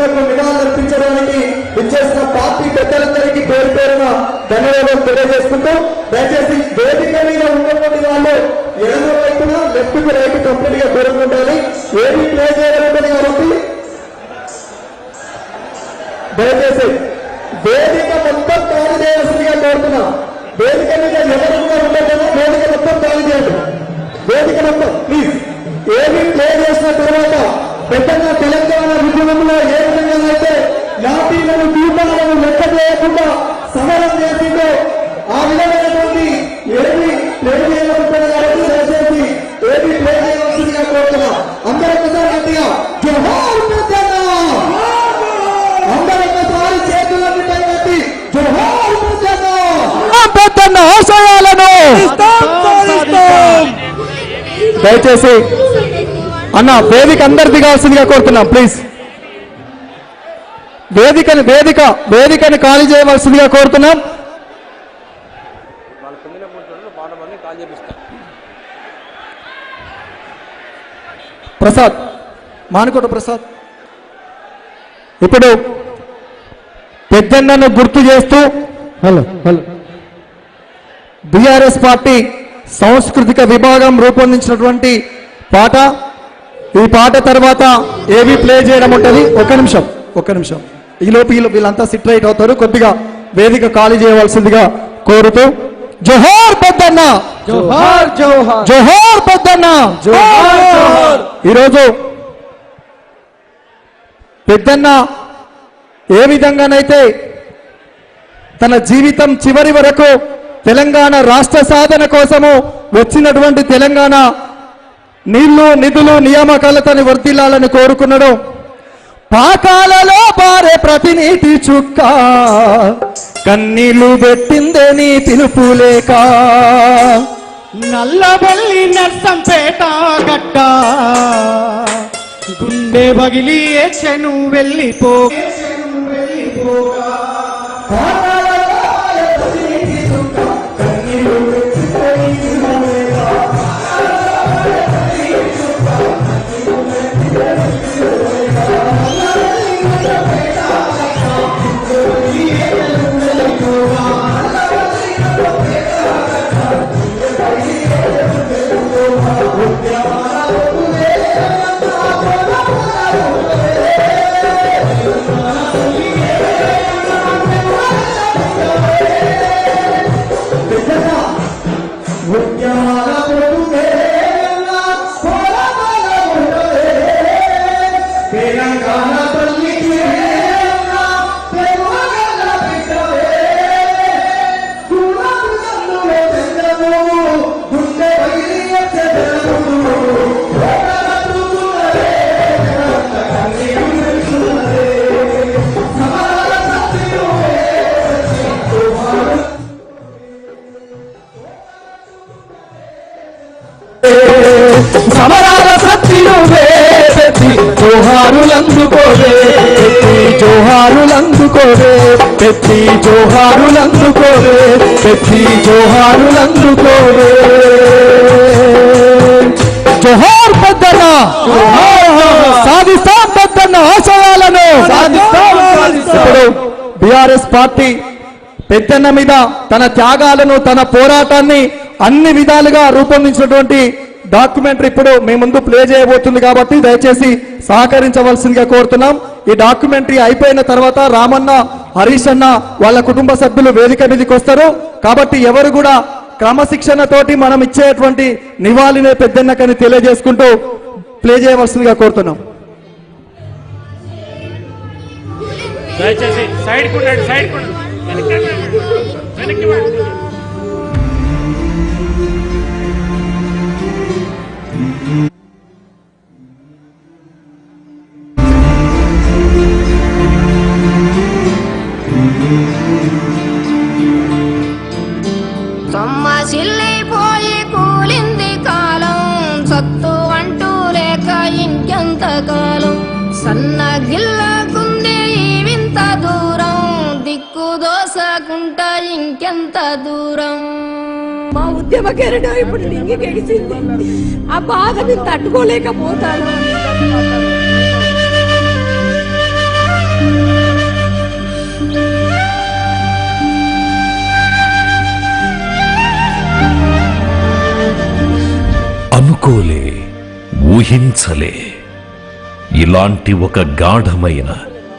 ప్రతిమకు నివాళులర్పించడానికి ఇచ్చేసిన పార్టీ పెద్దలందరికీ పేరు పేరున ధన్యవాదాలు తెలియజేసుకుంటూ దయచేసి వేదిక మీద ఉన్నటువంటి వాళ్ళు ఎడమ వైపున లెఫ్ట్ కి రైట్ కంప్లీట్ గా దూరంగా ఉండాలి. ఏమి ప్లే చేయాలంటుంది కాబట్టి దయచేసి వేదిక మొత్తం ఖాళీ చేయాల్సిందిగా కోరుతున్నాం. వేదిక మీద ఎవరు కూడా ఉండదు, వేదిక మొత్తం ఖాళీ చేయండి. వేదిక మొత్తం ప్లీజ్. ఏమి ప్లే చేసిన తర్వాత పెద్దగా తెలంగాణ ఉద్యమంలో ఏ విధంగా అయితే లాఠీలను దీపాలను లెక్క చేయకుండా సమరం చేసిందో ఆ విధమైనటువంటి ఏమి ప్లే చేయబడుతుంది కాబట్టి దయచేసి ఏమి ప్లే చేయవలసిందిగా కోరుతున్నాం. అందరూ ఒకసారి గట్టిగా జోహార్ పెద్దన్న, అందరూ ఒకసారి చేతులన్నీ పైకెత్తి జోహార్ పెద్దన్న ఆశయాలను దయచేసి అన్న వేదిక అందరు దిగాల్సిందిగా కోరుతున్నాం. ప్లీజ్ వేదికని ఖాళీ చేయవలసిందిగా కోరుతున్నాం. ప్రసాద్, మానుకోట ప్రసాద్, ఇప్పుడు పెద్దన్నను గుర్తు చేస్తూ బీఆర్ఎస్ పార్టీ సాంస్కృతిక విభాగం రూపొందించినటువంటి పాట, ఈ పాట తర్వాత ఏవి ప్లే చేయడం ఉంటుంది. ఒక్క నిమిషం ఈ లోపు వీళ్ళంతా సిట్ రైట్ అవుతారు. కొద్దిగా వేదిక ఖాళీ చేయవలసిందిగా కోరుతూ జోహార్ పెద్దన్న, జోహార్ జోహార్ జోహార్ పెద్దన్న, జోహార్ జోహార్. ఈరోజు పెద్దన్న ఏ విధంగానైతే తన జీవితం చివరి వరకు తెలంగాణ రాష్ట్ర సాధన కోసము వచ్చినటువంటి తెలంగాణ నీళ్లు నిధులు నియామకాలతోని వర్ధిల్లాలని కోరుకున్నాడు. పాకాలలో పారే ప్రతి నీటి చుక్క కన్నీళ్లు పెట్టిందే నీ పిలుపు లేక, నల్లబల్లి నర్సంపేట గడ్డ గుండె బగిలి చెను వెళ్ళిపో సమరాల సత్తిను వేసి జోహారులందుకోవే, జోహారులందుకోవే, పెట్టి జోహారులందుకోవే, పెట్టి జోహారులందుకోవే. జోహార్ పెద్దన్న, సాధిస్తాం పెద్దన్న ఆశయాలను. ఇప్పుడు బీఆర్ఎస్ పార్టీ పెద్దన్న మీద తన త్యాగాలను తన పోరాటాన్ని అన్ని విధాలుగా రూపొందించినటువంటి డాక్యుమెంటరీ ఇప్పుడు మీ ముందు ప్లే చేయబోతుంది కాబట్టి దయచేసి సహకరించవలసిందిగా కోరుతున్నాం. ఈ డాక్యుమెంటరీ అయిపోయిన తర్వాత రామన్న, హరీష్ అన్న వాళ్ళ కుటుంబ సభ్యులు వేదిక మీదకి వస్తారు కాబట్టి ఎవరు కూడా క్రమశిక్షణతోటి మనం ఇచ్చేటువంటి నివాళినే పెద్దన్నకని తెలియజేసుకుంటూ ప్లే చేయవలసిందిగా కోరుతున్నాం. దయచేసి సైడ్ కుండండి, సైడ్ వెనక్కి సొమ్మసిల్లిపోయి కూలింది కాలం, సత్తు అంటూ లేక ఇంకెంత కాలం, సన్నగిల్లకుంది ఈ వింత దూరం, దిక్కు దోసకుంటా ఇంకెంత దూరం. మా ఉద్యమ కెరటం ఇప్పుడు నింగికెడిచింది, ఆ బాధని తట్టుకోలేకపోతాను. అనుకోలే, ఊహించలే. ఇలాంటి ఒక గాఢమైన